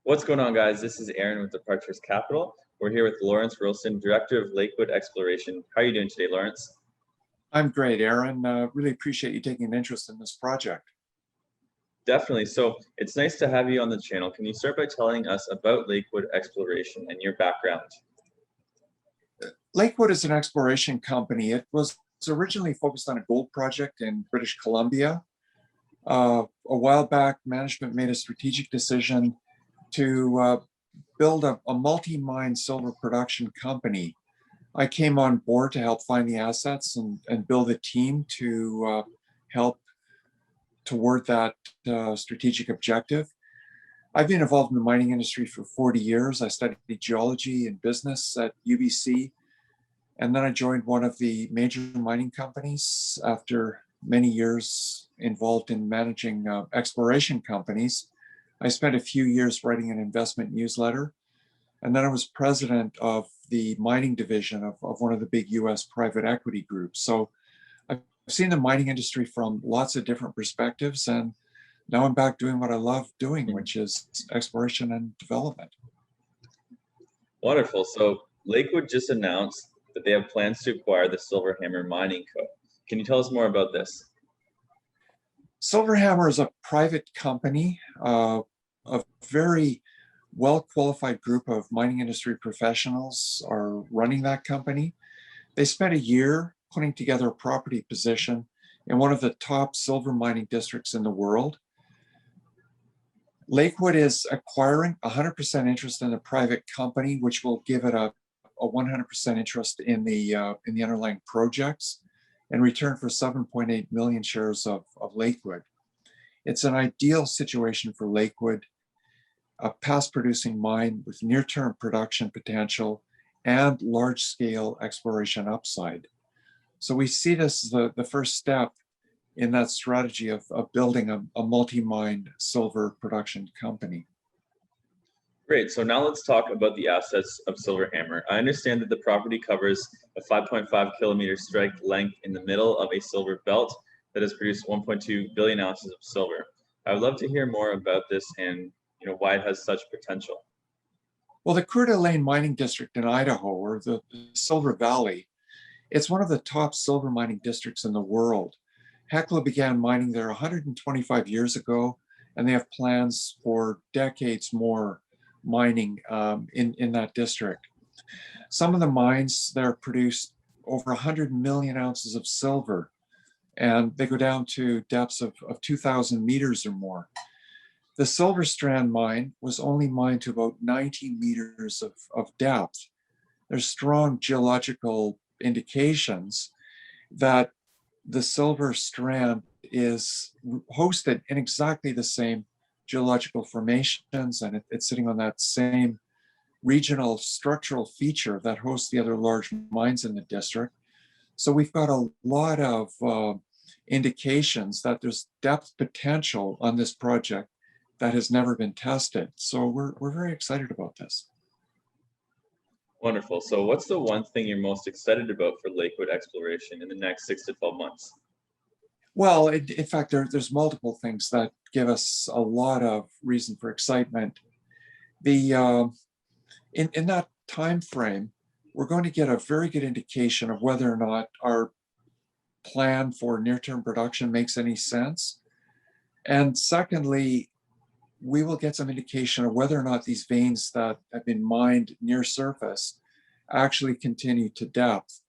What's going on, guys? This is Aaron with Departures Capital. We're here with Lawrence Wilson, Director of Lakewood Exploration. How are you doing today, Lawrence? I'm great, Aaron. Really appreciate you taking an interest in this project. Definitely. So it's nice to have you on the channel. Can you start by telling us about Lakewood Exploration and your background? Lakewood is an exploration company. It was originally focused on a gold project in British Columbia. A while back, management made a strategic decision to build a multi-mine silver production company. I came on board to help find the assets and build a team to help toward that strategic objective. I've been involved in the mining industry for 40 years. I studied geology and business at UBC, and then I joined one of the major mining companies after many years involved in managing exploration companies. I spent a few years writing an investment newsletter, and then I was president of the mining division of one of the big US private equity groups. So I've seen the mining industry from lots of different perspectives, and now I'm back doing what I love doing, which is exploration and development. Wonderful. So Lakewood just announced that they have plans to acquire the Silverhammer Mining Co. Can you tell us more about this? Silverhammer is a private company, a very well-qualified group of mining industry professionals are running that company. They spent a year putting together a property position in one of the top silver mining districts in the world. Lakewood is acquiring 100% interest in the private company, which will give it a 100% interest in the underlying projects in return for 7.8 million shares of Lakewood. It's an ideal situation for Lakewood, a past producing mine with near-term production potential and large-scale exploration upside. So we see this as the first step in that strategy of building a multi-mine silver production company. Great. So now let's talk about the assets of Silverhammer. I understand that the property covers a 5.5 kilometer strike length in the middle of a silver belt that has produced 1.2 billion ounces of silver. I would love to hear more about this and why it has such potential. Well, the Coeur d'Alene mining district in Idaho, or the Silver Valley, it's one of the top silver mining districts in the world. Hecla began mining there 125 years ago, and they have plans for decades more mining in that district. Some of the mines there produced over 100 million ounces of silver, and they go down to depths of 2,000 meters or more. The Silver Strand mine was only mined to about 90 meters of depth. There's strong geological indications that the Silver Strand is hosted in exactly the same geological formations, and it's sitting on that same regional structural feature that hosts the other large mines in the district. So we've got a lot of indications that there's depth potential on this project that has never been tested. So we're very excited about this. Wonderful. So what's the one thing you're most excited about for Lakewood Exploration in the next 6 to 12 months? Well, in fact, there's multiple things that give us a lot of reason for excitement. In that time frame, we're going to get a very good indication of whether or not our plan for near-term production makes any sense. And secondly, we will get some indication of whether or not these veins that have been mined near surface actually continue to depth.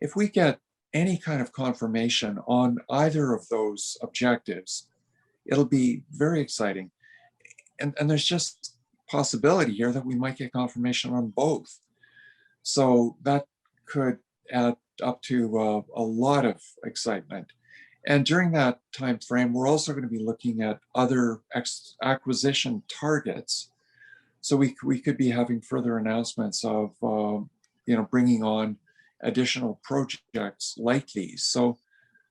If we get any kind of confirmation on either of those objectives, it'll be very exciting. And there's just possibility here that we might get confirmation on both. So that could add up to a lot of excitement. And during that time frame, we're also going to be looking at other acquisition targets. So we could be having further announcements of bringing on additional projects like these. So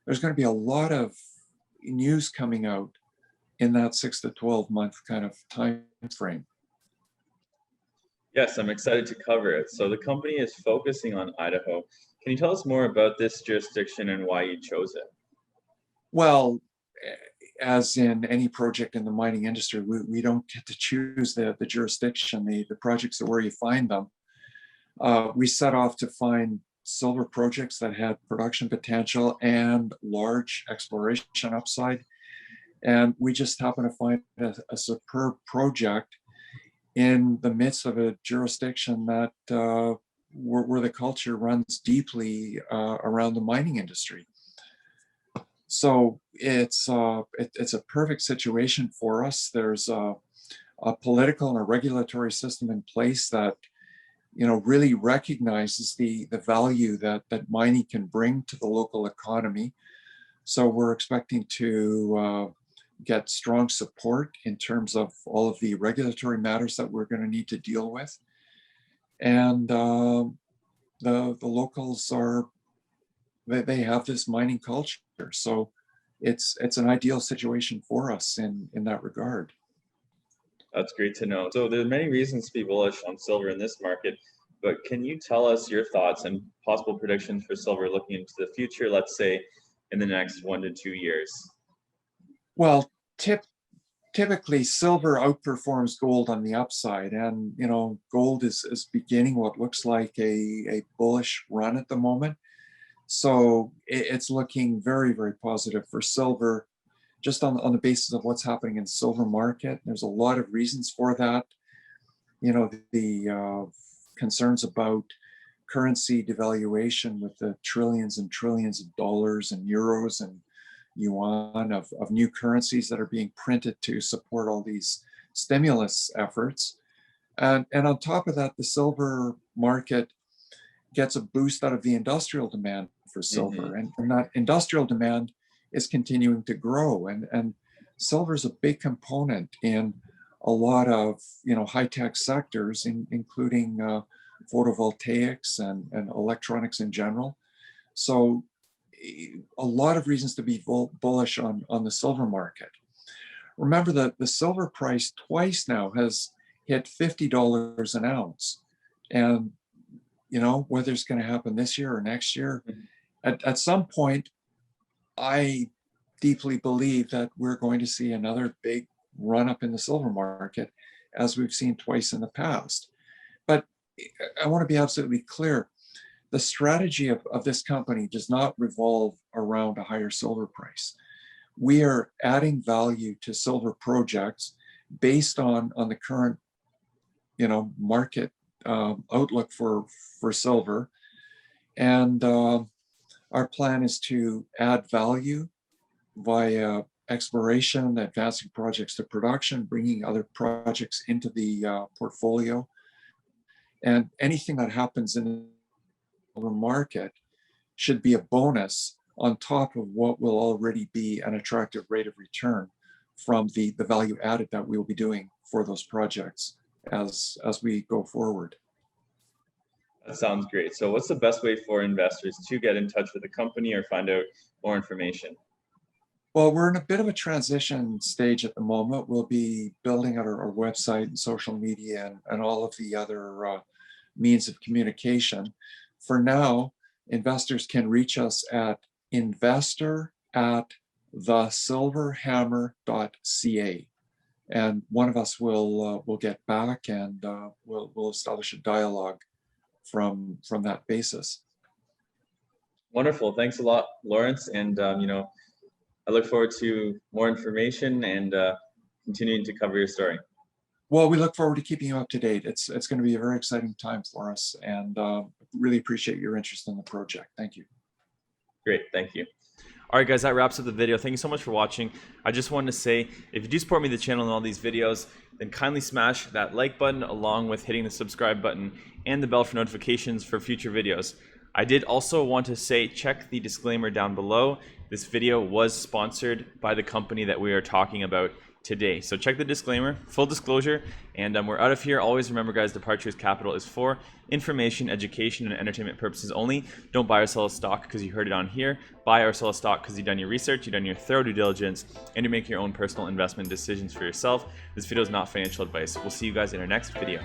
there's going to be a lot of news coming out in that 6 to 12 month kind of time frame. Yes, I'm excited to cover it. So the company is focusing on Idaho. Can you tell us more about this jurisdiction and why you chose it? Well, as in any project in the mining industry, we don't get to choose the jurisdiction, the projects, or where you find them. We set off to find silver projects that had production potential and large exploration upside. And we just happened to find a superb project in the midst of a jurisdiction that where the culture runs deeply around the mining industry. So it's a perfect situation for us. There's a political and a regulatory system in place that really recognizes the value that mining can bring to the local economy. So we're expecting to get strong support in terms of all of the regulatory matters that we're going to need to deal with. And the locals they have this mining culture. So it's an ideal situation for us in that regard. That's great to know. So there are many reasons to be bullish on silver in this market, but can you tell us your thoughts and possible predictions for silver looking into the future, let's say in the next 1 to 2 years? Well, typically silver outperforms gold on the upside, and gold is beginning what looks like a bullish run at the moment. So it's looking very, very positive for silver, just on the basis of what's happening in the silver market. There's a lot of reasons for that. The concerns about currency devaluation with the trillions and trillions of dollars and euros and yuan of new currencies that are being printed to support all these stimulus efforts. And on top of that, the silver market gets a boost out of the industrial demand for silver. And that industrial demand is continuing to grow. And silver is a big component in a lot of high-tech sectors, including photovoltaics and electronics in general. So a lot of reasons to be bullish on the silver market. Remember that the silver price twice now has hit $50 an ounce. And whether it's going to happen this year or next year, at some point, I deeply believe that we're going to see another big run up in the silver market, as we've seen twice in the past. But I want to be absolutely clear. The strategy of this company does not revolve around a higher silver price. We are adding value to silver projects based on the current, market outlook for silver. And our plan is to add value via exploration, advancing projects to production, bringing other projects into the portfolio. And anything that happens in the market should be a bonus on top of what will already be an attractive rate of return from the value added that we will be doing for those projects as we go forward. That sounds great. So what's the best way for investors to get in touch with the company or find out more information? Well, we're in a bit of a transition stage at the moment. We'll be building out our website and social media and all of the other means of communication. For now, investors can reach us at investor@thesilverhammer.ca. And one of us will get back and we'll establish a dialogue from that basis. Wonderful. Thanks a lot, Lawrence. And, I look forward to more information and continuing to cover your story. Well, we look forward to keeping you up to date. It's going to be a very exciting time for us, and really appreciate your interest in the project. Thank you. Great. Thank you. All right, guys, that wraps up the video. Thank you so much for watching. I just wanted to say, if you do support me, the channel, and all these videos, then kindly smash that like button along with hitting the subscribe button and the bell for notifications for future videos. I did also want to say, check the disclaimer down below. This video was sponsored by the company that we are talking about today. So check the disclaimer, full disclosure, and we're out of here. Always remember, guys, Departures Capital is for information, education, and entertainment purposes only. Don't buy or sell a stock because you heard it on here. Buy or sell a stock because you've done your research, you've done your thorough due diligence, and you're making your own personal investment decisions for yourself. This video is not financial advice. We'll see you guys in our next video.